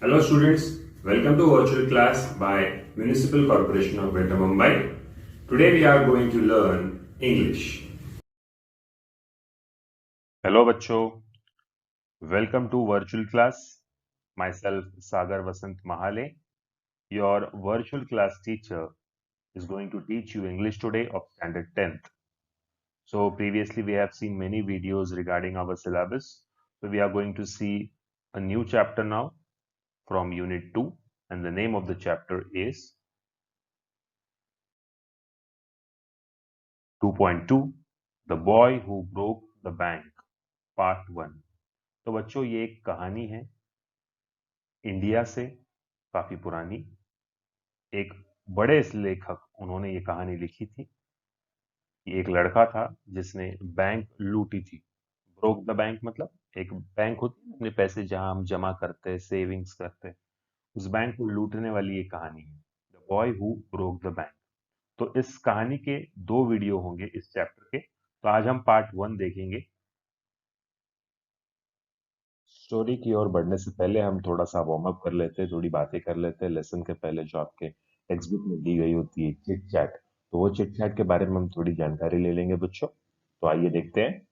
Hello students, welcome to virtual class by Municipal Corporation of Greater Mumbai. Today we are going to learn English. Hello बच्चों, welcome to virtual class. Myself Sagar Vasant Mahale, your virtual class teacher, is going to teach you English today of standard 10th. So previously we have seen many videos regarding our syllabus. So we are going to see a new chapter now from unit 2, and the name of the chapter is 2.2, The Boy Who Broke the Bank, Part 1. तो बच्चों ये एक कहानी है India से, काफी पुरानी। एक बड़े लेखक उन्होंने ये कहानी लिखी थी कि एक लड़का था जिसने बैंक लूटी थी। ब्रोक द बैंक मतलब एक बैंक होती है अपने पैसे जहां हम जमा करते हैं, सेविंग्स करते हैं, उस बैंक को लूटने वाली ये कहानी है, the boy who broke the bank. तो इस कहानी के दो वीडियो होंगे इस चैप्टर के। तो आज हम पार्ट 1 देखेंगे। स्टोरी की ओर बढ़ने से पहले हम थोड़ा सा वार्म अप कर लेते हैं, थोड़ी बातें कर लेते हैं। लेसन के पहले जो आपके टेक्स्ट बुक में दी गई होती है चिट चैट, तो वो चिट चैट के बारे में हम थोड़ी जानकारी ले लेंगे बच्चों। तो आइए देखते हैं।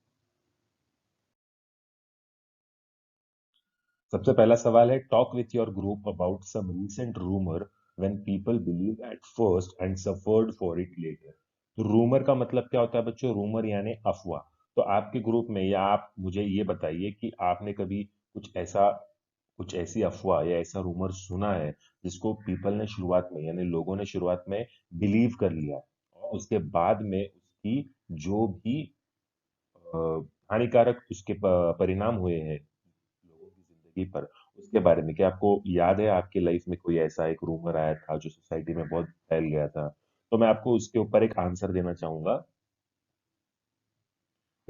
सबसे पहला सवाल है, talk with your group about some recent rumour when people believe at first and suffered for it later. तो रूमर का मतलब क्या होता है बच्चों? रूमर यानी अफवाह। तो आपके ग्रुप में या आप मुझे ये बताइए कि आपने कभी कुछ ऐसी अफवाह या ऐसा रूमर सुना है जिसको पीपल ने शुरुआत में यानी लोगों ने शुरुआत में बिलीव कर लिया, और उसके बाद में उसकी जो भी अ, हानिकारक उसके परिणाम हुए हैं लोगों की जिंदगी पर, उसके बारे में क्या आपको याद है? आपकी लाइफ में कोई ऐसा एक रूमर आया था जो सोसाइटी में बहुत फैल गया था? तो मैं आपको उसके ऊपर एक आंसर देना चाहूंगा।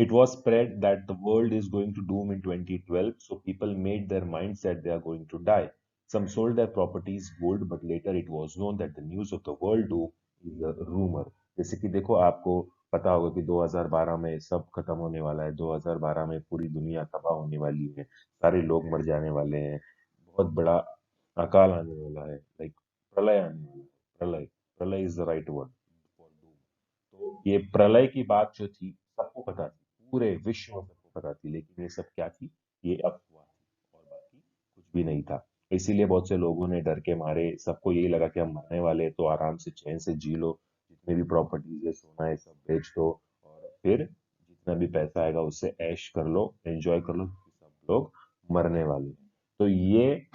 It was spread that the world is going to doom in 2012, so people made their minds that they are going to die. Some sold their properties gold, but later it was known that the news of the world doom is a rumor. जैसे कि देखो, आपको पता होगा कि 2012 में सब खत्म होने वाला है, 2012 में पूरी दुनिया तबाह होने वाली है, सारे लोग मर जाने वाले हैं, बहुत बड़ा अकाल आने वाला है, लाइक प्रलय आने वाला है। प्रलय, प्रलय is the right word for doom. तो ये प्रलय की बात जो थी सबको पता थी, पूरे विश्व में सबको पता थी, लेकिन ये सब क्या थी? ये अफवाह थी, और बाकी कुछ भी नहीं था। इसीलिए बहुत से लोगों ने डर के मारे, सबको यही लगा कि हम मरने वाले हैं, तो आराम से चैन से जी लो, जितने भी प्रॉपर्टीज है, सोना है, सब बेच दो, और फिर जितना भी पैसा आएगा उससे ऐश कर लो, एंजॉय कर लो, क्योंकि सब लोग मरने वाले हैं। तो ये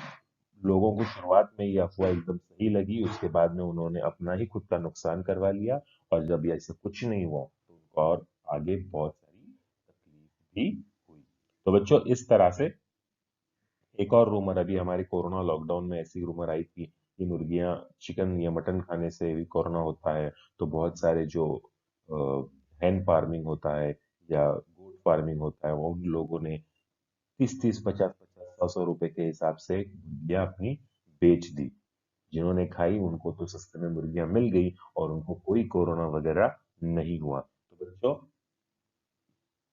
लोगों को शुरुआत में ये अफवाह एकदम सही लगी, उसके बाद में उन्होंने अपना ही खुद का नुकसान करवा लिया, और जब ये ऐसा कुछ नहीं हुआ तो उनको और आगे बहुत सारी तकलीफ भी हुई। तो बच्चों, इस तरह से एक और रूमर अभी हमारे कोरोना लॉकडाउन में ऐसी रूमर आई थी कि मुर्गियां, चिकन या मटन खाने से भी कोरोना होता है। तो बहुत सारे जो हैन फार्मिंग होता है या गोट फार्मिंग होता है, वो उन लोगों ने 30-30, 50-50, 100-100 रुपए के हिसाब से मुर्गियां अपनी बेच दी। जिन्होंने खाई उनको तो सस्ते में मुर्गियां मिल गई, और उनको कोई कोरोना वगैरह नहीं हुआ। तो बच्चों,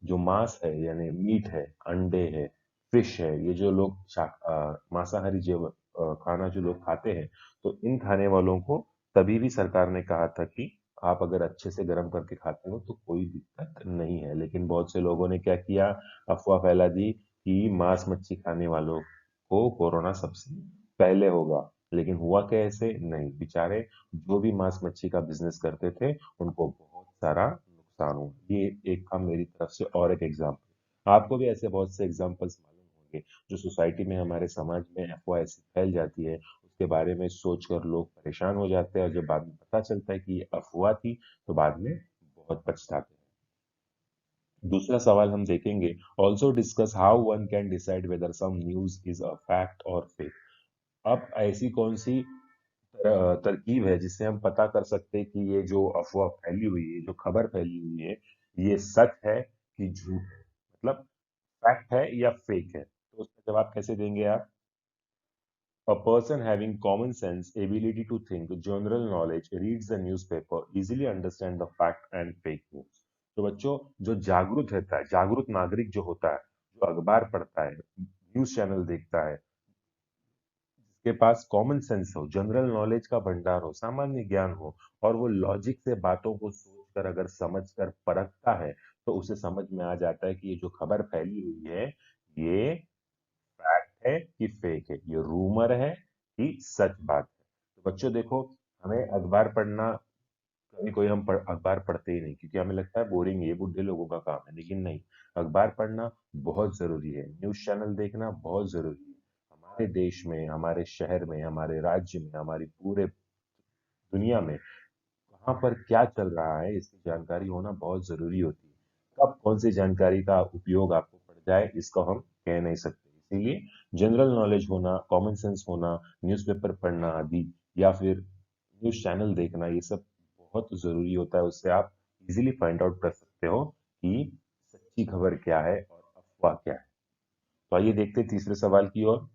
जो मांस है यानी मीट है, अंडे है, फिश है, ये जो लोग मांसाहारी जीव खाना जो लोग खाते हैं, तो इन खाने वालों को तभी भी सरकार ने कहा था कि आप अगर अच्छे से गर्म करके खाते हो तो कोई दिक्कत नहीं है। लेकिन बहुत से लोगों ने क्या किया? अफवाह फैला दी कि मांस मच्छी खाने वालों को कोरोना सबसे पहले होगा। लेकिन हुआ कैसे? नहीं, बेचारे जो भी मांस मच्छी का बिजनेस करते थे उनको बहुत सारा नुकसान हुआ। ये एक था मेरी तरफ से और एक एग्जाम्पल। आपको भी ऐसे बहुत से एग्जाम्पल्स मालूम होंगे जो सोसाइटी में, हमारे समाज में अफवाह ऐसी फैल जाती है, उसके बारे में सोचकर लोग परेशान हो जाते हैं, और जब बाद में पता चलता है कि ये अफवाह थी तो बाद में बहुत पछताते हैं। दूसरा सवाल हम देखेंगे, also discuss how one can decide whether some news is a fact और फेक। अब ऐसी कौन सी तरकीब है जिससे हम पता कर सकते हैं कि ये जो अफवाह फैली हुई है, जो खबर फैली हुई है, ये सच है कि झूठ है, मतलब फैक्ट है या फेक है? तो उसका जवाब कैसे देंगे आप? A person having common sense, ability to think, general knowledge, reads the newspaper, easily understand the fact and fake news. तो बच्चों, जो जागरूक रहता है, जागरूक नागरिक जो होता है, जो अखबार पढ़ता है, न्यूज चैनल देखता है, उसके पास कॉमन सेंस हो, जनरल नॉलेज का भंडार हो, सामान्य ज्ञान हो, और वो लॉजिक से बातों को सोचकर अगर समझकर परखता है, तो उसे समझ में आ जाता है कि ये जो खबर फैली हुई है, ये फैक्ट है कि फेक है, ये रूमर है कि सच बात है। तो बच्चों देखो, हमें अखबार पढ़ना, कभी कोई अखबार पढ़ते ही नहीं, क्योंकि हमें लगता है बोरिंग है, ये बुढ़े लोगों का काम है, लेकिन नहीं, अखबार पढ़ना बहुत जरूरी है, न्यूज चैनल देखना बहुत जरूरी है। हमारे देश में, हमारे शहर में, हमारे राज्य में, हमारी पूरे दुनिया में कहाँ पर क्या चल रहा है, इसकी जानकारी होना बहुत जरूरी होती है। कब कौन सी जानकारी का उपयोग आपको पड़ जाए, इसको हम कह नहीं सकते। इसीलिए जनरल नॉलेज होना, कॉमन सेंस होना, न्यूज़पेपर पढ़ना आदि, या फिर न्यूज़ चैनल देखना, ये सब बहुत जरूरी होता है। उससे आप इजीली फाइंड आउट कर सकते हो कि सच्ची खबर क्या है और अफवाह क्या है। तो आइए देखते हैं तीसरे सवाल की ओर।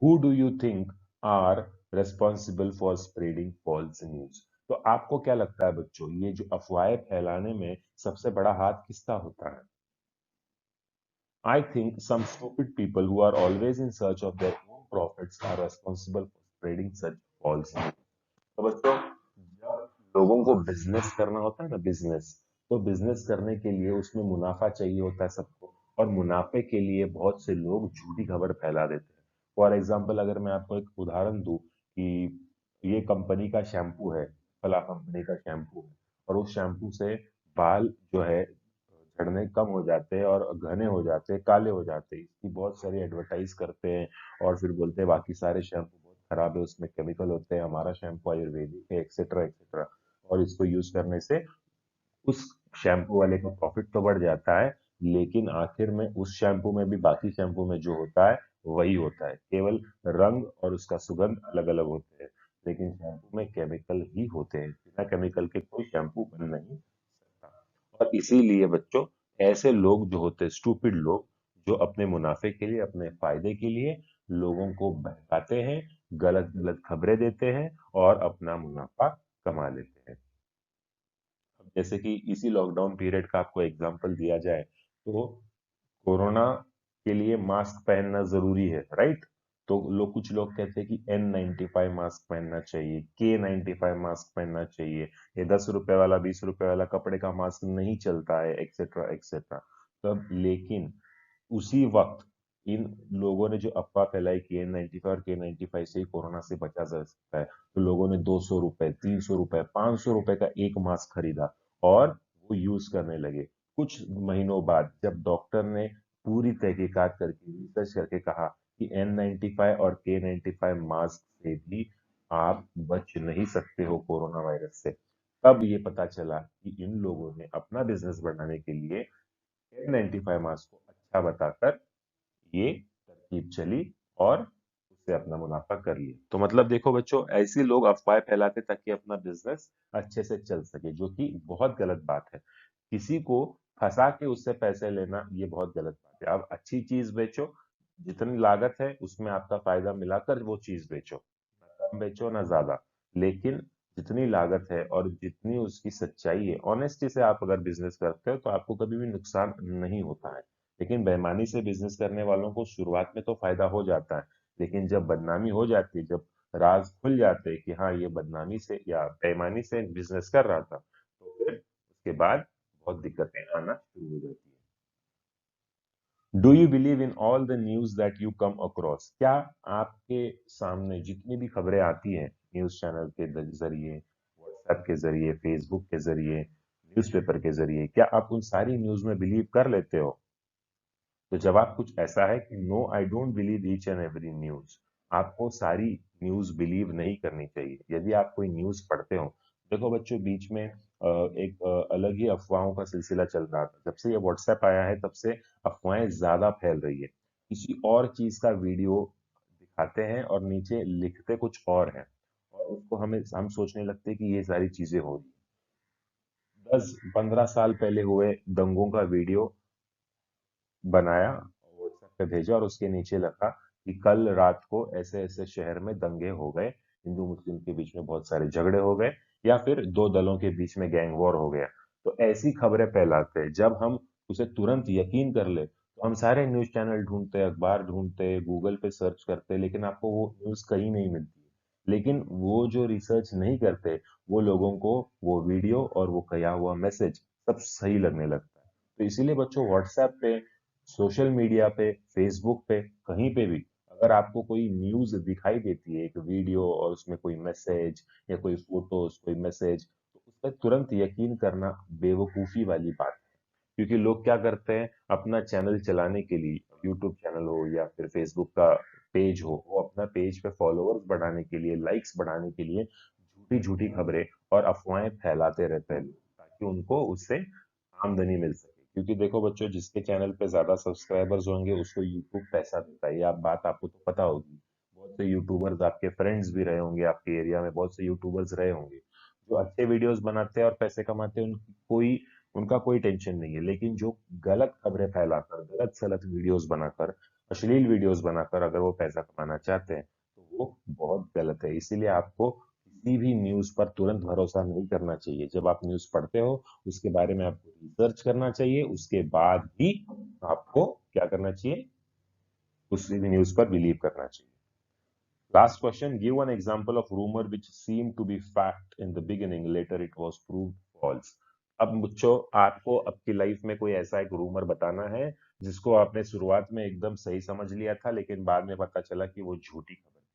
Who do you think are responsible for spreading false news? तो आपको क्या लगता है बच्चों, ये जो अफवाहें फैलाने में सबसे बड़ा हाथ किसका होता है? I think some stupid people who are always in search of their own profits are responsible for spreading such false news. तो बच्चों, जब लोगों को बिजनेस करना होता है ना, बिजनेस, तो बिजनेस करने के लिए उसमें मुनाफा चाहिए होता है सबको, और मुनाफे के लिए बहुत से लोग झूठी खबर फैला देते हैं। फॉर एग्जाम्पल, अगर मैं आपको एक उदाहरण दूं कि ये कंपनी का शैम्पू है, फला कंपनी का शैम्पू है, और उस शैम्पू से बाल जो है झड़ने कम हो जाते हैं और घने हो जाते हैं, काले हो जाते हैं, इसकी बहुत सारी एडवर्टाइज करते हैं, और फिर बोलते हैं बाकी सारे शैम्पू बहुत खराब है, उसमें केमिकल होते हैं, हमारा शैम्पू आयुर्वेदिक है, एक्सेट्रा एक्सेट्रा। और इसको यूज करने से उस शैम्पू वाले का प्रॉफिट तो बढ़ जाता है, लेकिन आखिर में उस शैम्पू में भी बाकी शैम्पू में जो होता है वही होता है, केवल रंग और उसका सुगंध अलग अलग होते हैं, लेकिन शैम्पू में केमिकल ही होते हैं। बिना केमिकल के कोई शैम्पू बन नहीं सकता। और इसीलिए बच्चों, ऐसे लोग जो होते हैं, स्टूपिड लोग, जो अपने मुनाफे के लिए, अपने फायदे के लिए लोगों को बहकाते हैं, गलत गलत खबरें देते हैं, और अपना मुनाफा कमा लेते हैं। अब जैसे कि इसी लॉकडाउन पीरियड का आपको एग्जांपल दिया जाए, तो कोरोना के लिए मास्क पहनना जरूरी है, राइट? तो कुछ लोग कहते हैं कि N95 मास्क पहनना चाहिए, K95 मास्क पहनना चाहिए, ये 10 रुपए वाला, 20 रुपए वाला कपड़े का मास्क नहीं चलता है, एक्सेट्रा एक्सेट्रा। तब लेकिन उसी वक्त इन लोगों ने जो अफवाह फैलाई कि N95 और K95 से ही कोरोना से बचा जा सकता है, तो लोगों ने 200 रुपए, 300 रुपए, 500 रुपए का एक मास्क खरीदा, और वो यूज करने लगे। कुछ महीनों बाद जब डॉक्टर ने पूरी तहकीकात करके, रिसर्च करके कहा कि N95 और K95 मास्क से भी आप बच नहीं सकते हो कोरोना वायरस से, तब ये पता चला कि इन लोगों ने अपना बिजनेस बढ़ाने के लिए N95 मास्क को अच्छा बताकर ये तरकीब चली, और उससे अपना मुनाफा कर लिया। तो मतलब देखो बच्चों, ऐसे लोग अफवाहें फैलाते ताकि अपना बिजनेस अच्छे से चल सके, जो कि बहुत गलत बात है। किसी को फंसा के उससे पैसे लेना, ये बहुत गलत बात है। आप अच्छी चीज बेचो, जितनी लागत है उसमें आपका फायदा मिलाकर वो चीज बेचो, ना कम बेचो ना ज्यादा, लेकिन जितनी लागत है और जितनी उसकी सच्चाई है, ऑनेस्टी से आप अगर बिजनेस करते हो, तो आपको कभी भी नुकसान नहीं होता है। लेकिन बेईमानी से बिजनेस करने वालों को शुरुआत में तो फायदा हो जाता है, लेकिन जब बदनामी हो जाती है, जब राज खुल जाते हैं कि हाँ, ये बदनामी से या बेईमानी से बिजनेस कर रहा था, तो फिर उसके बाद बहुत दिक्कतें आना शुरू हो जाती है। Do you believe in all the news that you come across? क्या आपके सामने जितनी भी खबरें आती हैं, न्यूज चैनल के जरिए, व्हाट्सएप के जरिए, फेसबुक के जरिए, न्यूज़पेपर के जरिए, क्या आप उन सारी न्यूज में बिलीव कर लेते हो? तो जवाब कुछ ऐसा है कि no, I don't believe each and every news. आपको सारी न्यूज बिलीव नहीं करनी चाहिए। यदि आप कोई न्यूज पढ़ते हो, देखो बच्चों, बीच में एक अलग ही अफवाहों का सिलसिला चल रहा था। जब से ये व्हाट्सएप आया है, तब से अफवाहें ज्यादा फैल रही है। किसी और चीज का वीडियो दिखाते हैं और नीचे लिखते कुछ और है, और उसको हम सोचने लगते हैं कि ये सारी चीजें हो रही है। 10-15 साल पहले हुए दंगों का वीडियो बनाया, व्हाट्सएप पे भेजा, और उसके नीचे लिखा कि कल रात को ऐसे ऐसे शहर में दंगे हो गए, हिंदू मुस्लिम के बीच में बहुत सारे झगड़े हो गए, या फिर दो दलों के बीच में गैंग वॉर हो गया। तो ऐसी खबरें फैलाते हैं, जब हम उसे तुरंत यकीन कर ले, तो हम सारे न्यूज़ चैनल ढूँढते, अखबार ढूँढते, गूगल पे सर्च करते, लेकिन आपको वो न्यूज़ कहीं नहीं मिलती। लेकिन वो जो रिसर्च नहीं करते, वो लोगों को वो वीडियो और वो कहा हुआ मैसेज सब सही लगने लगता है। तो इसीलिए बच्चों व्हाट्सएप पे, सोशल मीडिया पे, फेसबुक पे, कहीं पे भी अगर आपको कोई न्यूज़ दिखाई देती है, एक वीडियो और उसमें कोई मैसेज या कोई फ़ोटोज़, कोई मैसेज, तो उस पे तुरंत यकीन करना बेवकूफ़ी वाली बात है। क्योंकि लोग क्या करते हैं अपना चैनल चलाने के लिए यूट्यूब चैनल हो या फिर फेसबुक का पेज हो वो अपना पेज पे फॉलोअर्स बढ़ाने के लिए लाइक्स बढ़ाने के लिए झूठी झूठी खबरें और अफवाहें फैलाते रहते हैं ताकि उनको उससे आमदनी मिल सके क्योंकि देखो बच्चों जिसके चैनल पे ज्यादा सब्सक्राइबर्स होंगे उसको यूट्यूब पैसा देता है ये आप बात आपको तो पता होगी बहुत से यूट्यूबर्स आपके फ्रेंड्स भी रहे होंगे आपके एरिया में बहुत से यूट्यूबर्स रहे होंगे जो अच्छे वीडियोस बनाते हैं और पैसे कमाते हैं उनका कोई टेंशन नहीं है लेकिन जो गलत खबरें फैलाकर गलत सलत वीडियोस बनाकर अश्लील वीडियोस बनाकर अगर वो पैसा कमाना चाहते हैं तो वो बहुत गलत है इसीलिए आपको किसी भी न्यूज पर तुरंत भरोसा नहीं करना चाहिए जब आप न्यूज पढ़ते हो उसके बारे में आपको रिसर्च करना चाहिए उसके बाद ही आपको क्या करना चाहिए उसी न्यूज पर बिलीव करना चाहिए Last question. Give one example of rumor which seemed to be fact in the beginning, later it was proved false. अब बच्चों आपको आपकी लाइफ में कोई ऐसा एक रूमर बताना है जिसको आपने शुरुआत में एकदम सही समझ लिया था लेकिन बाद में पता चला कि वो झूठी खबर थी.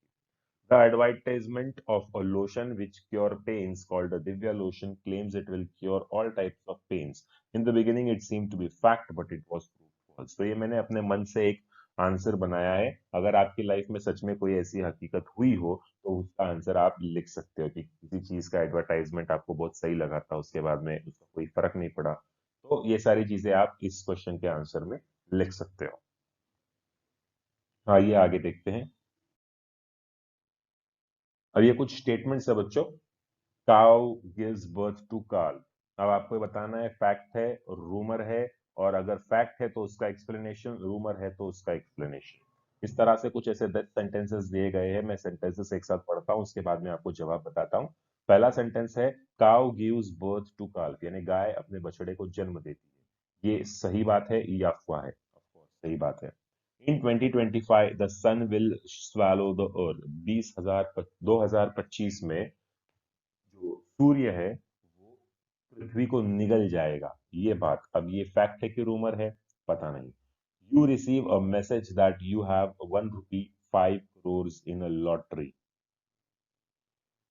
The advertisement of a lotion which cure pains called the Divya lotion claims it will cure all types of pains. In the beginning it seemed to be fact but it was proved false. तो ये मैंने अपने मन से एक answer बनाया है अगर आपकी लाइफ में सच में कोई ऐसी हकीकत हुई हो तो उसका आंसर आप लिख सकते हो कि किसी चीज का एडवर्टाइजमेंट आपको बहुत सही लगा था उसके बाद में उसका कोई फर्क नहीं पड़ा तो ये सारी चीजें आप इस क्वेश्चन के आंसर में लिख सकते हो आइए आगे देखते हैं अब ये कुछ स्टेटमेंट्स है बच्चों काउ गिव्स बर्थ टू काल अब आपको बताना है फैक्ट है रूमर है और अगर फैक्ट है तो उसका एक्सप्लेनेशन रूमर है तो उसका एक्सप्लेनेशन इस तरह से कुछ ऐसे 10 सेंटेंसेस दिए गए हैं मैं सेंटेंसेस एक साथ पढ़ता हूं उसके बाद में आपको जवाब बताता हूं पहला सेंटेंस है cow gives birth to calf यानी गाय अपने बछड़े को जन्म देती है ये सही बात है या अफवाह है ऑफ कोर्स सही बात है in 2025 the sun will swallow the earth 2025 में जो सूर्य है वो पृथ्वी को निगल जाएगा ये बात अब ये फैक्ट है कि रूमर है पता नहीं you receive a message that you have ₹1 5 crores in a lottery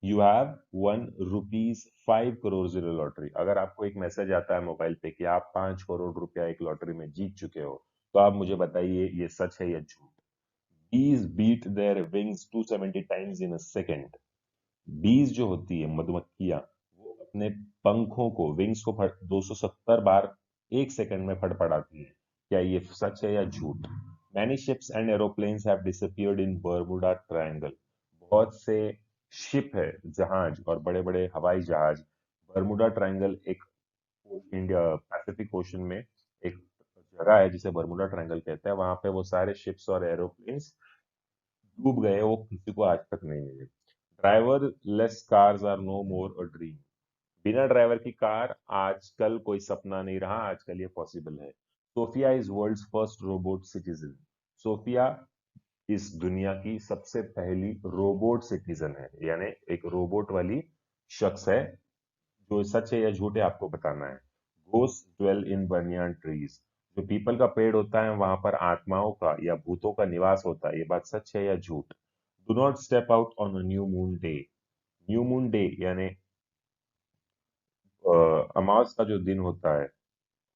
you have ₹1 5 crores in a lottery अगर आपको एक मैसेज आता है मोबाइल पे कि आप 5 करोड़ रुपया एक लॉटरी में जीत चुके हो तो आप मुझे बताइए ये सच है या झूठ bees beat their wings 270 times in a second bees जो होती है मधुमक्खियां वो अपने पंखों को विंग्स को 270 बार एक सेकंड में फड़फड़ाती है क्या ये सच है या झूठ many ships and aeroplanes have disappeared in Bermuda triangle बहुत से शिप है जहाज और बड़े बड़े हवाई जहाज बर्मुडा ट्रायंगल एक इंडिया पैसिफिक ओशन में एक जगह है जिसे बर्मुडा ट्रायंगल कहते हैं वहां पे वो सारे शिप्स और एरोप्लेन्स डूब गए वो किसी को आज तक नहीं मिले driverless cars are no more a dream बिना ड्राइवर की कार आजकल कोई सपना नहीं रहा आजकल ये पॉसिबल है Sophia is world's first robot citizen Sophia इस दुनिया की सबसे पहली रोबोट सिटीजन है यानी एक रोबोट वाली शख्स है जो सच है या झूठ है आपको बताना है घोस्ट ड्वेल इन बनियान ट्रीज जो पीपल का पेड़ होता है वहां पर आत्माओं का या भूतों का निवास होता है ये बात सच है या झूठ do not step out on a new moon day यानी अमावस का जो दिन होता है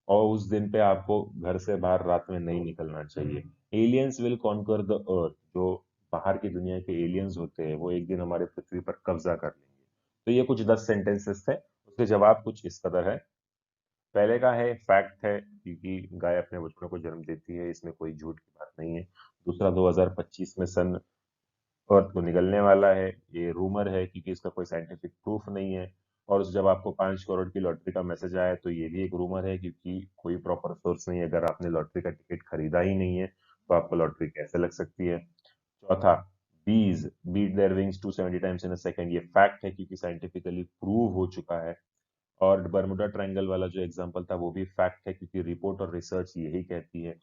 और उस दिन पे आपको घर से बाहर रात में नहीं निकलना चाहिए aliens will conquer the earth जो बाहर की दुनिया के एलियंस होते हैं वो एक दिन हमारे पृथ्वी पर कब्जा कर लेंगे तो ये कुछ 10 सेंटेंसेस थे उसके जवाब कुछ इस कदर है पहले का है फैक्ट है क्योंकि गाय अपने बच्चों को जन्म देती है इसमें कोई झूठ की बात नहीं है दूसरा 2025 में सन अर्थ को निगलने वाला है ये रूमर है क्योंकि इसका कोई साइंटिफिक प्रूफ नहीं है और जब आपको 5 करोड़ की लॉटरी का मैसेज आया तो ये भी एक रूमर है क्योंकि कोई प्रॉपर सोर्स नहीं है अगर आपने लॉटरी का टिकट खरीदा ही नहीं है तो आपको लॉटरी कैसे लग सकती है चौथा bees beat their wings 270 times in a second ये फैक्ट है क्योंकि साइंटिफिकली प्रूव हो चुका है और बर्मुडा ट्रायंगल वाला जो एग्जांपल था वो भी फैक्ट है क्योंकि रिपोर्ट और रिसर्च यही कहती है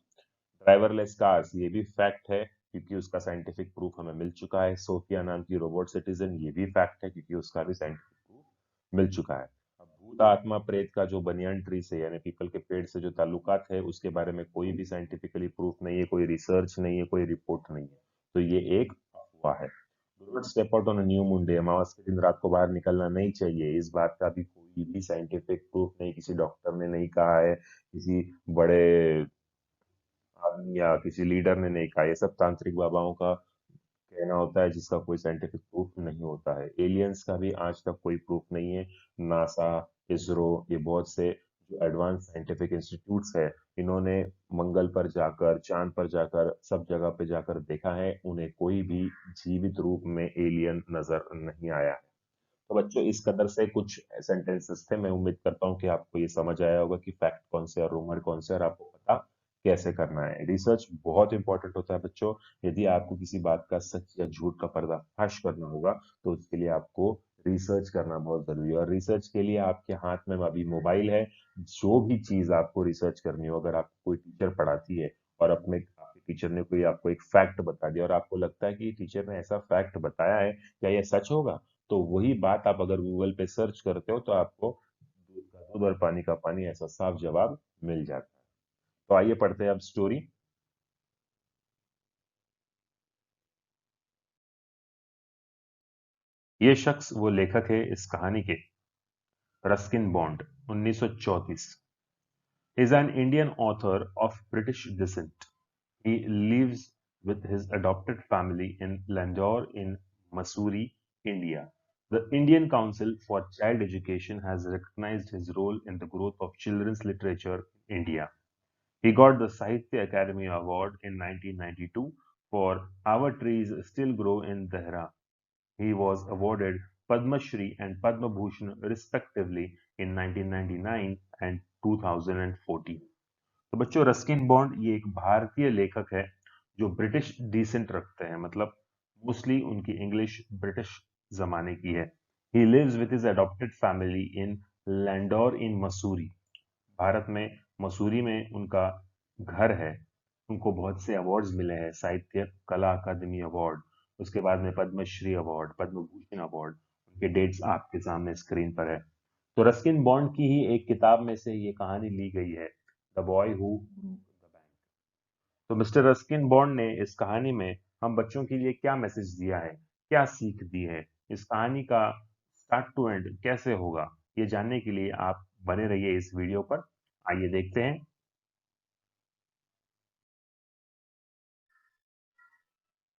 ड्राइवरलेस कार्स, ये भी फैक्ट है क्योंकि उसका साइंटिफिक प्रूफ हमें मिल चुका है। सोफिया नाम की रोबोट सिटीजन, ये भी फैक्ट है क्योंकि उसका भी साइंटिफिक प्रूफ मिल चुका है। अब भूत आत्मा प्रेत का जो बनियान ट्री से यानी पीपल के पेड़ से जो ताल्लुकात है, उसके बारे में कोई भी साइंटिफिकली प्रूफ नहीं है, कोई रिसर्च नहीं है, कोई रिपोर्ट नहीं है, तो ये एक अफवाह है। Do not step out on a new moon day, अमावस के दिन रात को बाहर निकलना नहीं चाहिए, इस बात का भी कोई भी साइंटिफिक प्रूफ नहीं, किसी डॉक्टर ने नहीं कहा है, किसी बड़े आदमी या किसी लीडर ने नहीं कहा, ये सब तांत्रिक बाबाओं का कहना होता है जिसका कोई साइंटिफिक प्रूफ नहीं होता है। एलियंस का भी आज तक कोई प्रूफ नहीं है। नासा, इसरो, ये बहुत से जो एडवांस साइंटिफिक इंस्टीट्यूट्स है, इन्होंने मंगल पर जाकर, चांद पर जाकर, सब जगह पे जाकर देखा है, उन्हें कोई भी जीवित रूप में एलियन नजर नहीं आया है। तो बच्चों, इस कदर से कुछ सेंटेंसेस थे, मैं उम्मीद करता हूँ कि आपको ये समझ आया होगा कि फैक्ट कौन से और रूमर कौन से, और आपको पता कैसे करना है। रिसर्च बहुत इंपॉर्टेंट होता है बच्चों। यदि आपको किसी बात का सच या झूठ का पर्दाफाश करना होगा, तो उसके लिए आपको रिसर्च करना बहुत जरूरी है। और रिसर्च के लिए आपके हाथ में अभी मोबाइल है। जो भी चीज आपको रिसर्च करनी हो, अगर आपको कोई टीचर पढ़ाती है और अपने आपके टीचर ने कोई आपको एक फैक्ट बता दिया और आपको लगता है कि टीचर ने ऐसा फैक्ट बताया है, क्या यह सच होगा, तो वही बात आप अगर गूगल पे सर्च करते हो तो आपको दूध का दूध और पानी का पानी ऐसा साफ जवाब मिल जाता है। तो आइए पढ़ते हैं अब स्टोरी। ये शख्स वो लेखक है इस कहानी के, Ruskin bond, 1934, is an Indian author of British descent. He lives with his adopted family in Landore in Mussoorie, India. The Indian Council for Child Education has recognized his role in the growth of children's literature in India. He got the Sahitya Academy Award in 1992 for Our Trees Still Grow in Dehra. He was awarded Padma Shri and Padma Bhushan respectively in 1999 and 2014. तो बच्चों, Ruskin bond ये एक भारतीय लेखक है जो British decent रखते हैं, मतलब मोस्टली उनकी इंग्लिश ब्रिटिश जमाने की है। He lives with his adopted family in Landour in Mussoorie. Bharat में मसूरी में उनका घर है। उनको बहुत से अवार्ड्स मिले हैं, साहित्य कला अकादमी अवार्ड, उसके बाद में पद्मश्री अवार्ड, पद्म भूषण अवार्ड। उनके डेट्स आपके सामने स्क्रीन पर है। तो रस्किन बॉन्ड की ही एक किताब में से ये कहानी ली गई है, the boy who the bank. तो मिस्टर रस्किन बॉन्ड ने इस कहानी में हम बच्चों के लिए क्या मैसेज दिया है, क्या सीख दी है, इस कहानी का स्टार्ट टू एंड कैसे होगा, ये जानने के लिए आप बने रहिए इस वीडियो पर। आइए देखते हैं।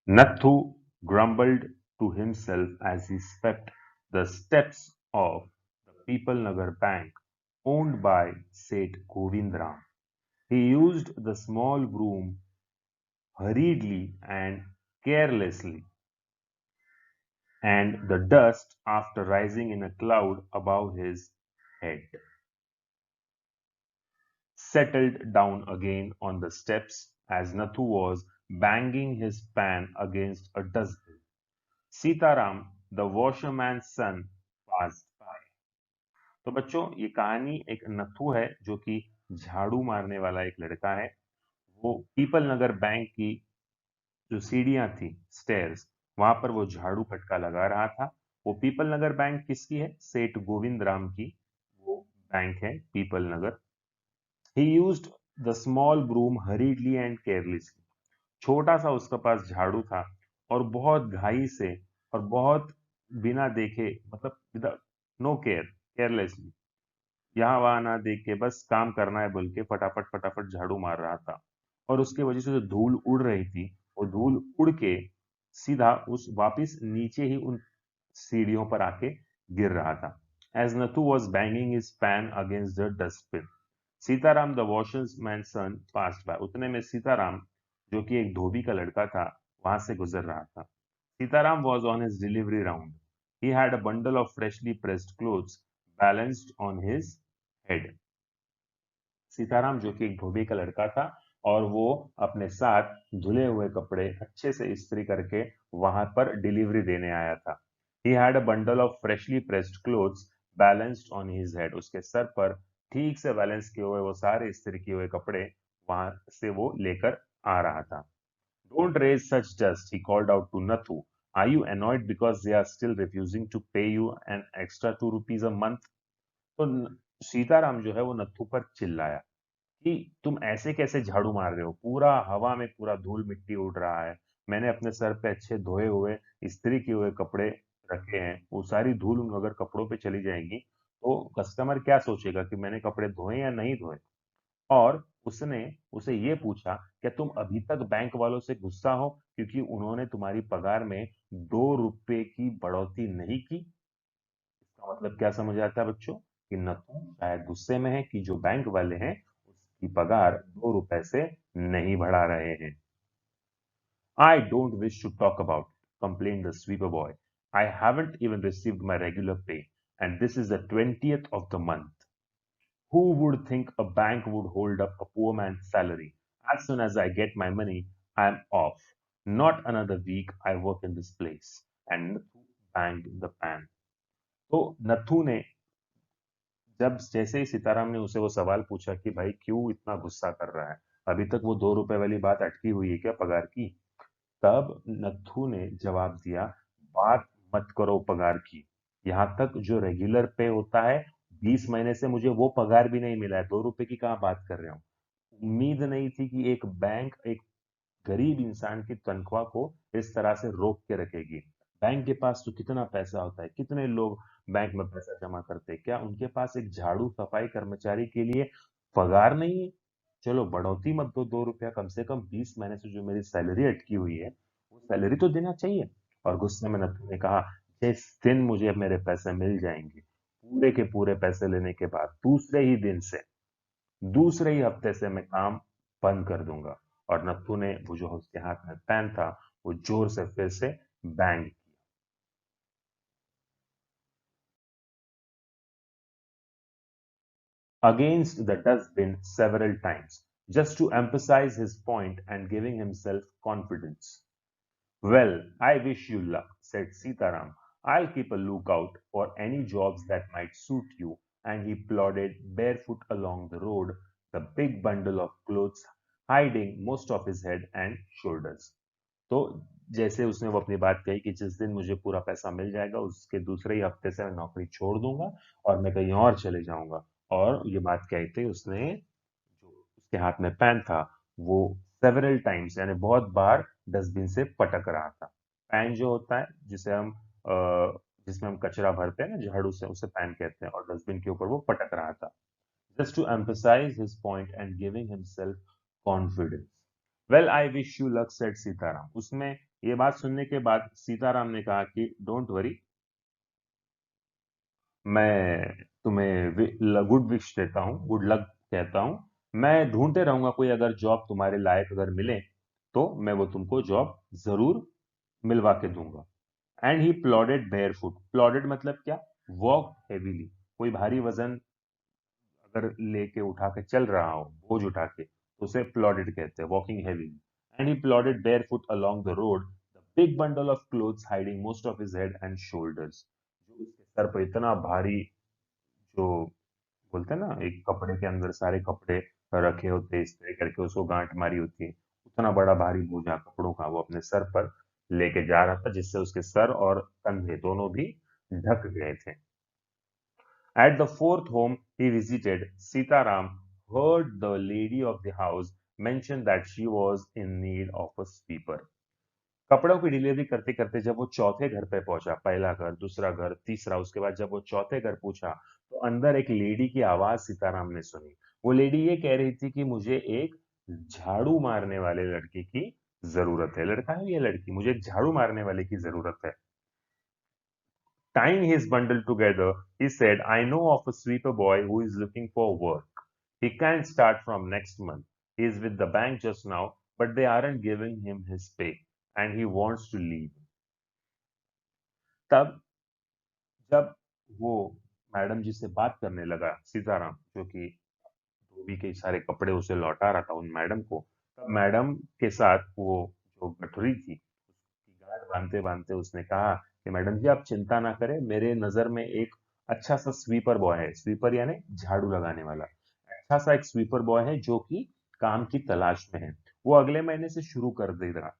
Nathu grumbled to himself as he swept the steps of the People-Nagar Bank owned by Seth Govindram. He used the small broom hurriedly and carelessly, and the dust, after rising in a cloud above his head, settled down again on the steps as Nathu was banging his pan against a dustbin. Sitaram, the washerman's son, passed by. तो बच्चों, ये कहानी एक नथु है जो कि झाड़ू मारने वाला एक लड़का है। वो पीपल नगर बैंक की जो सीढ़ियां थी, स्टेयर्स, वहां पर वो झाड़ू फटका लगा रहा था। वो पीपल नगर बैंक किसकी है? सेठ गोविंद राम की वो बैंक है, Peepal Nagar. He used the small broom hurriedly and carelessly. छोटा सा उसके पास झाड़ू था और बहुत घाई से और बहुत बिना देखे, मतलब विदाउट नो केयर, केयरलेसली, यहाँ वहां ना देख के बस काम करना है बोल के फटाफट फटाफट झाड़ू मार रहा था। और उसके वजह से जो धूल उड़ रही थी, वो धूल उड़ के सीधा उस वापिस नीचे ही उन सीढ़ियों पर आके गिर रहा था। As Nathu was banging his pan against the dustbin, Sitaram the washerman's son passed by. उतने में सीताराम, जो कि एक धोबी का लड़का था, वहां से गुजर रहा था। Sitaram was on his delivery round. He had a bundle of freshly pressed clothes balanced on his head. Sitaram, जो कि एक धोबी का लड़का था, और वो अपने साथ धुले हुए कपड़े अच्छे से इस्त्री करके वहां पर डिलीवरी देने आया था। He had a bundle of freshly pressed clothes balanced on his head. उसके सर पर ठीक से बैलेंस किए हुए वो सारे इस्त्री किए हुए कपड़े वहां से वो लेकर आ रहा था। Don't raise such dust, he called out to Nathu. Are you annoyed because they are still refusing to pay you an extra 2 rupees a month? तो सीताराम जो है वो नत्थू पर चिल्लाया कि तुम ऐसे कैसे झाड़ू मार रहे हो, पूरा हवा में पूरा धूल मिट्टी उड़ रहा है, मैंने अपने सर पे अच्छे धोए हुए इस्त्री किए हुए कपड़े रखे हैं, वो सारी धूल अगर कपड़ों पे चली जाएगी तो कस्टमर क्या सोचेगा कि मैंने कपड़े धोए या नहीं धोए। और उसने उसे ये पूछा, क्या तुम अभी तक बैंक वालों से गुस्सा हो क्योंकि उन्होंने तुम्हारी पगार में 2 रुपए की बढ़ोतरी नहीं की? इसका मतलब क्या समझ आता है बच्चों कि नथु शायद गुस्से में है कि जो बैंक वाले हैं उसकी पगार 2 रुपए से नहीं बढ़ा रहे हैं। I don't wish to talk about it, complained the sweeper boy. I haven't even received my regular pay, and this is the 20th of the month. Who would think a bank would hold up a poor man's salary? As soon as I get my money, I'm off. Not another week I work in this place. And Nathu banged the pan. तो नथु ने जब जैसे ही सीताराम ने उसे वो सवाल पूछा कि भाई क्यों इतना गुस्सा कर रहा है, अभी तक वो 2 रुपए वाली बात अटकी हुई है क्या पगार की? तब नथु ने जवाब दिया, बात मत करो पगार की, यहाँ तक जो रेगुलर पे होता है 20 महीने से मुझे वो पगार भी नहीं मिला है, 2 रुपए की कहाँ बात कर रहे हो। उम्मीद नहीं थी कि एक बैंक एक गरीब इंसान की तनख्वाह को इस तरह से रोक के रखेगी। बैंक के पास तो कितना पैसा होता है, कितने लोग बैंक में पैसा जमा करते हैं, क्या उनके पास एक झाड़ू सफाई कर्मचारी के लिए पगार नहीं है? चलो बढ़ोतरी मत दो 2 रुपया, कम से कम 20 महीने से जो मेरी सैलरी अटकी हुई है वो सैलरी तो देना चाहिए। और गुस्से में नथु ने कहा, जिस दिन मुझे मेरे पैसे मिल जाएंगे, पूरे के पूरे पैसे लेने के बाद दूसरे ही दिन से, दूसरे ही हफ्ते से मैं काम बंद कर दूंगा। और नत्थू ने वो जो उसके हाथ में पेन था वो जोर से फिर से bang against the dustbin several times, just to emphasize his point and giving himself confidence. Well, I wish you luck, said Sitaram. I'll keep a lookout for any jobs that might suit you. And he plodded barefoot along the road, the big bundle of clothes hiding most of his head and shoulders. तो जैसे उसने वो अपनी बात कही कि जिस दिन मुझे पूरा पैसा मिल जाएगा उसके दूसरे ही हफ्ते से मैं नौकरी छोड़ दूंगा और मैं कहीं और चले जाऊंगा। और ये बात कहते ही उसने जो उसके हाथ में पेन था वो सेवरल टाइम्स यानी बहुत बार डस्टबिन से पटक रहा था। पेन जो होता है जिसे हम जिसमें हम कचरा भरते हैं ना झाड़ू से, उसे पेन कहते हैं, और डस्टबिन के ऊपर वो पटक रहा था। Just to emphasize his point and giving himself confidence. Well, I wish you luck, said Sitaram. उसमें ये बात सुनने के बाद सीताराम ने कहा कि डोंट वरी, मैं तुम्हें गुड विश देता हूँ, गुड लक कहता हूँ। मैं ढूंढते रहूंगा कोई अगर जॉब तुम्हारे लायक अगर मिले तो मैं वो तुमको जॉब जरूर मिलवा के दूंगा। एंड ही प्लॉडेड बेयरफुट, प्लॉडेड मतलब क्या, वॉक हेवीली, कोई भारी वजन अगर लेके उठा के चल रहा हो, बोझ उठा के, तो उसे प्लॉडेड कहते हैं, walking heavily. And he plodded barefoot along the road, the big bundle of clothes hiding most of his head and shoulders, जो उसके सर पर इतना भारी, जो बोलते हैं ना एक कपड़े के अंदर सारे कपड़े रखे होते हैं, इस्त्री करके उसको गांठ मारी होती है, उतना बड़ा भारी बोझा कपड़ों का वो अपने सर पर लेके जा रहा था, जिससे उसके सर और कंधे दोनों भी ढक गए थे। At the fourth home he visited, Sitaram heard the lady of the house mention that she was in need of a sweeper. कपड़ों की डिलीवरी करते करते जब वो चौथे घर पे पहुंचा, पहला घर, दूसरा घर, तीसरा, उसके बाद जब वो चौथे घर पूछा तो अंदर एक लेडी की आवाज सीताराम ने सुनी। वो लेडी ये कह रही थी कि मुझे एक झाड़ू मारने वाले लड़के की जरूरत है। लड़का है या लड़की, मुझे एक झाड़ू मारने वाले की जरूरत है। Tying his bundle together, he said, I know of a sweeper boy who is looking for work. He can't start from next month. He is with the bank just now, but they aren't giving him his pay, and he wants to leave. तब जब वो madam जी से बात करने लगा सीताराम, जो कि धोबी के सारे कपड़े उसे लौटा रहा था उन मैडम को, तब मैडम के साथ वो जो गठरी थी उसकी गांठ बांधते बांधते उसने कहा कि मैडम जी आप चिंता ना करें, मेरे नजर में एक अच्छा सा स्वीपर बॉय है, स्वीपर यानी झाड़ू लगाने वाला, अच्छा सा एक स्वीपर बॉय है जो कि काम की तलाश में है। वो अगले महीने से शुरू कर देगा।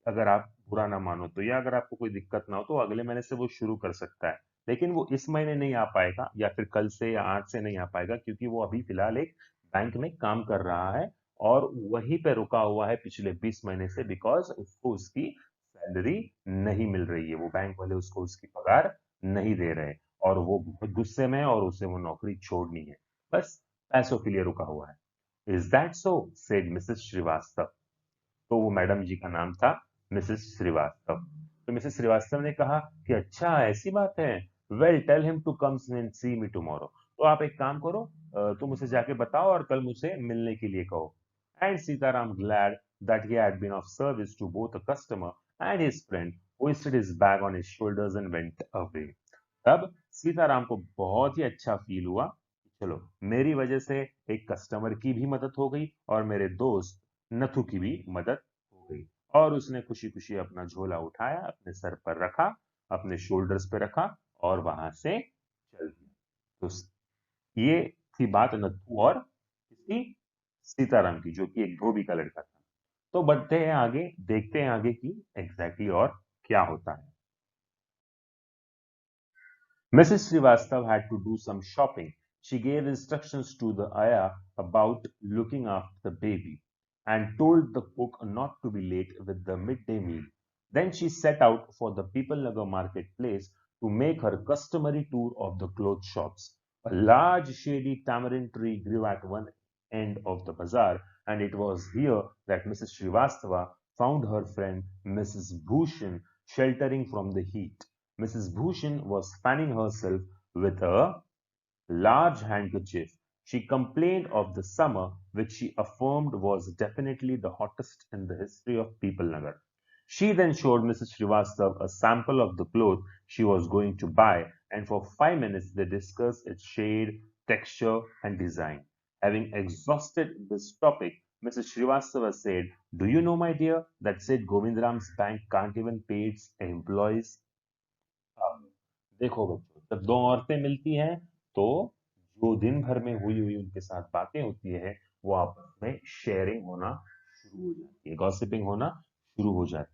अगर आप बुरा ना मानो तो, या अगर आपको कोई दिक्कत ना हो तो अगले महीने से वो शुरू कर सकता है। लेकिन वो इस महीने नहीं आ पाएगा, या फिर कल से या आज से नहीं आ पाएगा, क्योंकि वो अभी फिलहाल एक बैंक में काम कर रहा है और वहीं पे रुका हुआ है पिछले 20 महीने से, बिकॉज उसको उसकी सैलरी नहीं मिल रही है। वो बैंक वाले उसको उसकी पगार नहीं दे रहे, और वो बहुत गुस्से में है और उसे वो नौकरी छोड़नी है। बस पैसों के लिए रुका हुआ है। Is that so? Said Mrs Shrivastava. तो वो मैडम जी का नाम था मिसेस श्रीवास्तव। तो मिसेस श्रीवास्तव ने कहा कि अच्छा ऐसी बात है, well tell him to come and see me tomorrow. तो आप एक काम करो, तुम उसे जाके बताओ और कल मुझे मिलने के लिए कहो। And Sitaram glad that he had been of service to both a customer and his friend, hoisted his bag on his shoulders and went away. तब सीताराम को बहुत ही अच्छा फील हुआ, चलो मेरी वजह से एक कस्टमर की भी मदद हो गई और मेरे दोस्त नथु की भी मदद हो गई। और उसने खुशी खुशी अपना झोला उठाया, अपने सर पर रखा, अपने शोल्डर्स पे रखा और वहां से चल दिया। तो ये थी बात नथु और किसकी? सीताराम की, जो कि एक धोबी का लड़का था। तो बढ़ते हैं आगे, देखते हैं आगे की एग्जैक्टली और क्या होता है। Mrs. Srivastav had to do some shopping. She gave instructions to the ayah about looking after the baby and told the cook not to be late with the midday meal. Then she set out for the People Nagar marketplace to make her customary tour of the clothes shops. A large shady tamarind tree grew at one end of the bazaar, and it was here that Mrs. Srivastava found her friend Mrs. Bhushan sheltering from the heat. Mrs. Bhushan was fanning herself with a large handkerchief. She complained of the summer, which she affirmed was definitely the hottest in the history of Peoplenagar. She then showed Mrs. Srivastav a sample of the cloth she was going to buy, and for 5 minutes they discussed its shade, texture, and design. Having exhausted this topic, Mrs. Srivastava said, "Do you know, my dear, that said Govindram's bank can't even pay its employees?" अब देखो बच्चों, जब दो औरतें मिलती हैं तो जो दिन भर में हुई हुई उनके साथ बातें होती है, वो आपस में शेयरिंग होना शुरू हो जाती है, गॉसिपिंग होना शुरू हो जाती है।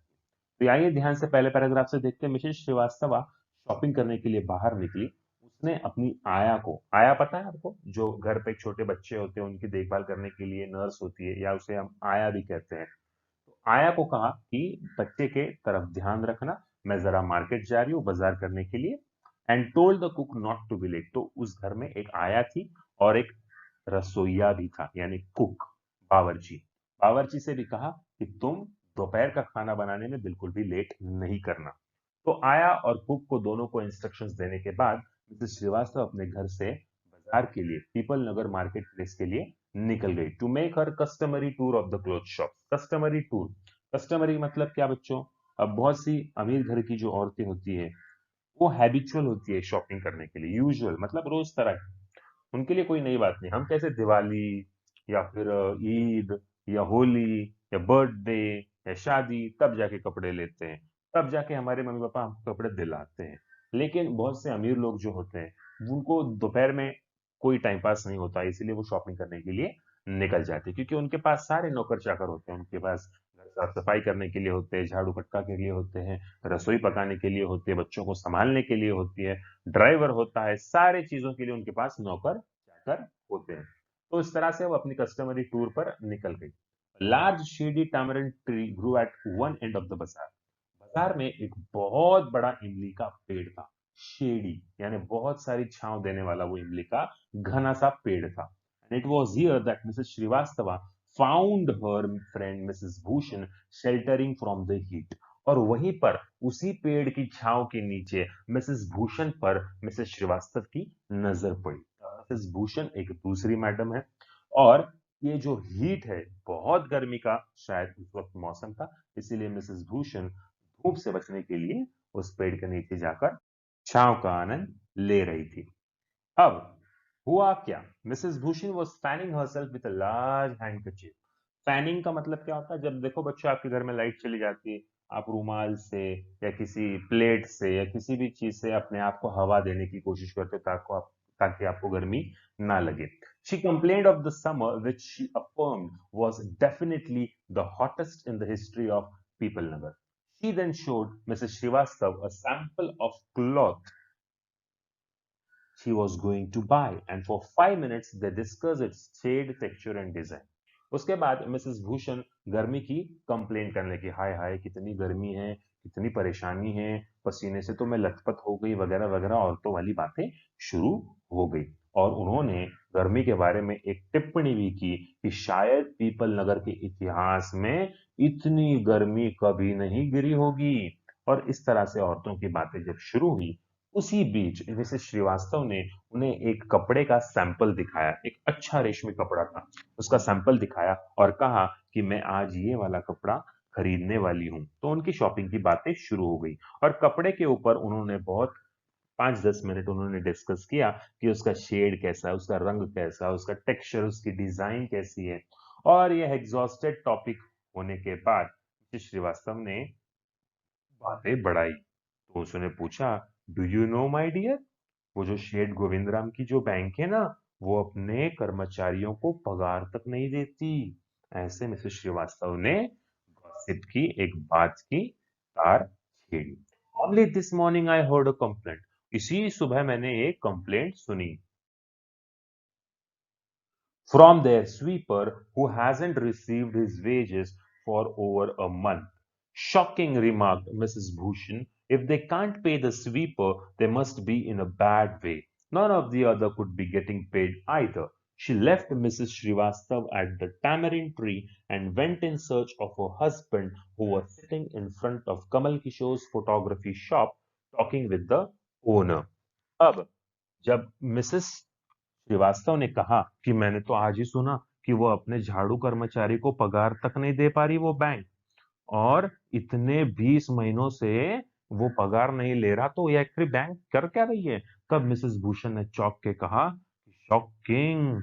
तो आइए ध्यान से पहले पैराग्राफ से देखते हैं। मिसेस श्रीवास्तवा शॉपिंग करने के लिए बाहर निकली। उसने अपनी आया को, आया पता है आपको, जो घर पे छोटे बच्चे होते हैं उनकी देखभाल करने के लिए नर्स होती है, या उसे हम आया भी कहते हैं। तो आया को कहा कि बच्चे के तरफ ध्यान रखना, मैं जरा मार्केट जा रही हूँ बाजार करने के लिए। And told the cook not to be late. तो उस घर में एक आया थी और एक रसोईया भी था, यानी कुक, बावर्ची। बावर्ची से भी कहा कि तुम दोपहर का खाना बनाने में बिल्कुल भी लेट नहीं करना। तो आया और कुक को दोनों को इंस्ट्रक्शंस देने के बाद मिसेस श्रीवास्तव अपने घर से बाजार के लिए, पीपल नगर मार्केट प्लेस के लिए निकल गई, to make her customary tour of the cloth shop. Customary tour, customary मतलब क्या बच्चों? अब बहुत सी अमीर घर की जो औरतें होती है वो हैबिचुअल होती है शॉपिंग करने के लिए, यूजुअल मतलब रोज तरह की, उनके लिए कोई नई बात नहीं। हम कैसे दिवाली या फिर ईद या होली या बर्थडे या शादी तब जाके कपड़े लेते हैं, तब जाके हमारे मम्मी पापा हमको कपड़े दिलाते हैं। लेकिन बहुत से अमीर लोग जो होते हैं उनको दोपहर में कोई टाइम पास नहीं होता, इसीलिए वो शॉपिंग करने के लिए निकल जाते हैं, क्योंकि उनके पास सारे नौकर चाकर होते हैं। उनके पास घर साफ सफाई करने के लिए होते हैं, झाड़ू फटका के लिए होते हैं, रसोई पकाने के लिए होती है, बच्चों को संभालने के लिए होती है, ड्राइवर होता है, सारे चीजों के लिए उनके पास नौकर चाकर होते हैं। तो इस तरह से वो अपनी कस्टमरी टूर पर निकल गई। Large shady tamarind tree grew at one end of the bazaar. बाजार में एक बहुत बड़ा इमली का पेड़ था। शेडी यानी बहुत सारी छांव देने वाला वो इमली का घना सा पेड़ था। And it was here that Mrs Srivastava found her friend Mrs Bhushan sheltering from the heat. और वहीं पर उसी पेड़ की छांव के नीचे मिसेस भूषण पर मिसेस श्रीवास्तव की नजर पड़ी। मिसेस भूषण एक दूसरी मैडम है, और ये जो हीट है, बहुत गर्मी का शायद उस वक्त मौसम था, इसीलिए मिसेस भूषण धूप से बचने के लिए उस पेड़ के नीचे जाकर छांव का आनंद ले रही थी। अब हुआ क्या? Mrs Bhushan was fanning herself with a large handkerchief. Fanning का मतलब क्या होता है? जब देखो बच्चों आपके घर में लाइट चली जाती है, आप रूमाल से या किसी प्लेट से या किसी भी चीज से अपने आप को हवा देने की कोशिश करते हो ताकि आपको गर्मी ना लगे। She complained of the summer, which she affirmed was definitely the hottest in the history of Peoplenagar. She then showed Mrs. Srivastav a sample of cloth she was going to buy, and for 5 minutes they discussed its shade, texture and design. उसके बाद Mrs Bhushan गर्मी की complain करने लगी, हाय हाय कितनी गर्मी है, कितनी परेशानी है, पसीने से तो मैं लथपथ हो गई, वगैरह वगैरह औरतों वाली बातें शुरू हो गई। और उन्होंने गर्मी के बारे में एक टिप्पणी भी की कि शायद पीपल नगर के इतिहास में इतनी गर्मी कभी नहीं गिरी होगी। और इस तरह से औरतों की बातें जब शुरू हुई, उसी बीच मिसेस श्रीवास्तव ने उन्हें एक कपड़े का सैंपल दिखाया, एक अच्छा रेशमी कपड़ा था, उसका सैंपल दिखाया और कहा कि मैं आज ये वाला कपड़ा खरीदने वाली हूँ। तो उनकी शॉपिंग की बातें शुरू हो गई और कपड़े के ऊपर उन्होंने बहुत 5-10 मिनट उन्होंने डिस्कस किया कि उसका शेड कैसा है, उसका रंग कैसा है, उसका टेक्सचर, उसकी डिजाइन कैसी है। और यह एग्जॉस्टेड टॉपिक होने के बाद मिसेस श्रीवास्तव ने बातें बढ़ाई। तो उसने पूछा, do you know my dear, वो जो शेठ गोविंदराम की जो बैंक है ना, वो अपने कर्मचारियों को पगार तक नहीं देती। ऐसे मिसेस श्रीवास्तव ने गॉसिप की एक बात की तार छेड़ी। Only this morning I heard a complaint, इसी सुबह मैंने एक कंप्लेंट सुनी from their sweeper who hasn't received his wages for over a month. Shocking, remarked Mrs. Bhushan. If they can't pay the sweeper, they must be in a bad way. None of the other could be getting paid either. She left Mrs. Srivastav at the tamarind tree and went in search of her husband, who was sitting in front of Kamal Kishore's photography shop talking with the owner. अब जब Mrs Srivastava ने कहा कि मैंने तो आज ही सुना कि वो अपने झाड़ू कर्मचारी को पगार तक नहीं दे पा रही वो बैंक, और इतने 20 महीनों से वो पगार नहीं ले रहा, तो ये एक्चुअली बैंक कर क्या रही है। तब मिसेस भूषण ने चौंक के कहा, shocking,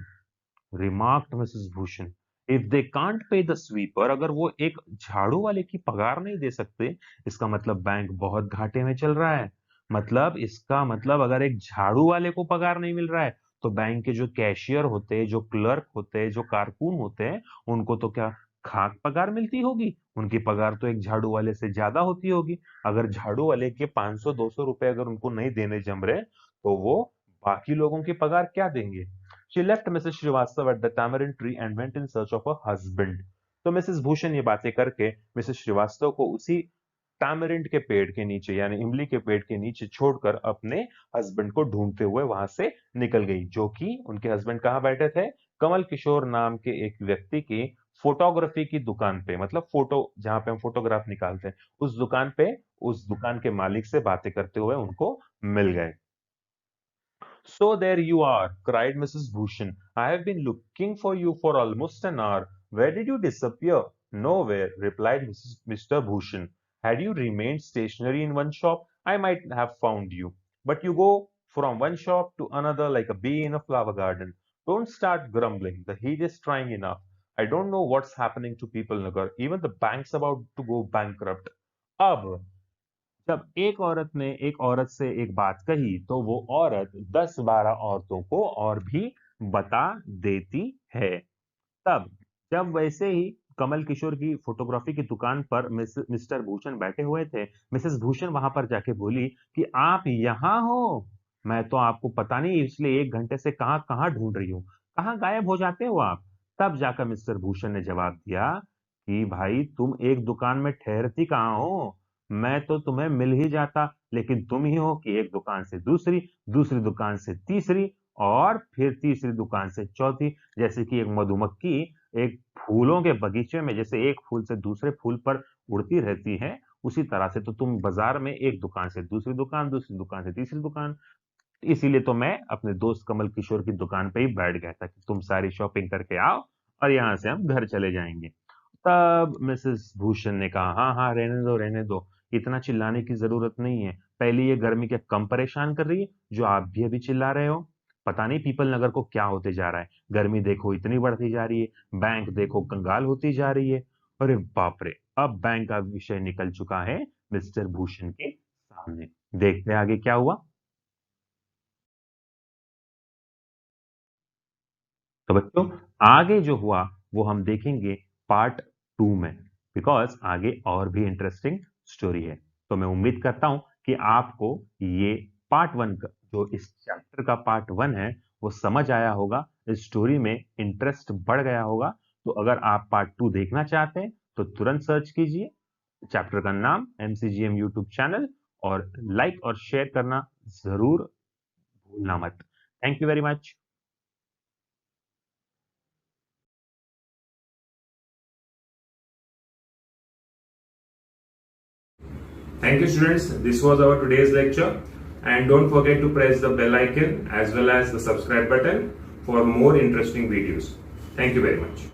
remarked Mrs Bhushan, if they can't pay the sweeper, अगर वो एक झाड़ू वाले की पगार नहीं दे सकते, इसका मतलब बैंक बहुत घाटे में चल रहा है। मतलब इसका मतलब अगर एक झाड़ू वाले को पगार नहीं मिल रहा है, तो बैंक के जो कैशियर होते हैं, जो क्लर्क होते हैं, जो कारकुन होते हैं, उनको तो क्या खाक पगार मिलती होगी। उनकी पगार तो एक झाड़ू वाले से ज्यादा होती होगी। अगर झाड़ू वाले के 500-200 रुपए अगर उनको नहीं देने जम रहे, तो वो बाकी लोगों की पगार क्या देंगे। She left Mrs. Srivastav at the tamarind tree and went in search of her husband. तो मिसेस भूषण ये बातें करके मिसेस श्रीवास्तव को उसी टैमरिंड के पेड़ के नीचे, यानी इमली के पेड़ के नीचे छोड़कर अपने हस्बैंड को ढूंढते हुए वहां से निकल गई, जो कि उनके हस्बैंड कहाँ बैठे थे, कमल किशोर नाम के एक व्यक्ति की फोटोग्राफी की दुकान पे, मतलब फोटो जहां पे हम फोटोग्राफ निकालते हैं, उस दुकान पे, उस दुकान के मालिक से बातें करते हुए उनको मिल गए। So there you are, cried Mrs. Bhushan. I have been looking for you for almost an hour. Where did you disappear? Nowhere, replied Mr. Bhushan. Had you remained stationary in one shop, I might have found you. But you go from one shop to another like a bee in a flower garden. Don't start grumbling. The heat is trying enough. I don't know what's happening to people, Nagar. Even the bank's about to go bankrupt. अब जब एक औरत ने एक औरत से एक बात कही, तो वो औरत 10-12 औरतों को और भी बता देती है। तब जब वैसे ही कमल किशोर की फोटोग्राफी की दुकान पर मिस्टर भूषण बैठे हुए थे, मिसेस भूषण वहां पर जाके बोली कि आप यहाँ हो, मैं तो आपको पता नहीं इसलिए 1 घंटे से कहाँ कहाँ ढूंढ रही हूँ, कहाँ गायब हो जाते हो आप। तब जाकर मिस्टर भूषण ने जवाब दिया कि भाई तुम एक दुकान में ठहरती कहाँ हो, मैं तो तुम्हें मिल ही जाता, लेकिन तुम ही हो कि एक दुकान से दूसरी, दूसरी दुकान से तीसरी, और फिर तीसरी दुकान से चौथी। जैसे कि एक मधुमक्खी एक फूलों के बगीचे में जैसे एक फूल से दूसरे फूल पर उड़ती रहती है, उसी तरह से तो तुम बाजार में एक दुकान से दूसरी दुकान, दूसरी दुकान से तीसरी दुकान। इसीलिए तो मैं अपने दोस्त कमल किशोर की दुकान पे ही बैठ गया था कि तुम सारी शॉपिंग करके आओ और यहाँ से हम घर चले जाएंगे। तब मिसेस भूषण ने कहा, हाँ हाँ रहने दो रहने दो, इतना चिल्लाने की जरूरत नहीं है। पहले ये गर्मी क्या कम परेशान कर रही है जो आप भी अभी चिल्ला रहे हो। पता नहीं पीपल नगर को क्या होते जा रहा है, गर्मी देखो इतनी बढ़ती जा रही है, बैंक देखो कंगाल होती जा रही है। अरे बाप रे, अब बैंक का विषय निकल चुका है मिस्टर भूषण के सामने। देखते हैं आगे क्या हुआ। तो बच्चों आगे जो हुआ वो हम देखेंगे पार्ट 2 में, बिकॉज आगे और भी इंटरेस्टिंग स्टोरी है। तो मैं उम्मीद करता हूं कि आपको ये पार्ट 1 का जो इस चैप्टर का पार्ट 1 है वो समझ आया होगा, इस स्टोरी में इंटरेस्ट बढ़ गया होगा। तो अगर आप पार्ट 2 देखना चाहते हैं तो तुरंत सर्च कीजिए चैप्टर का नाम MCGM यूट्यूब चैनल, और लाइक और शेयर करना जरूर भूलना मत। Thank you very much. Thank you, students. This was our today's lecture. And don't forget to press the bell icon as well as the subscribe button for more interesting videos. Thank you very much.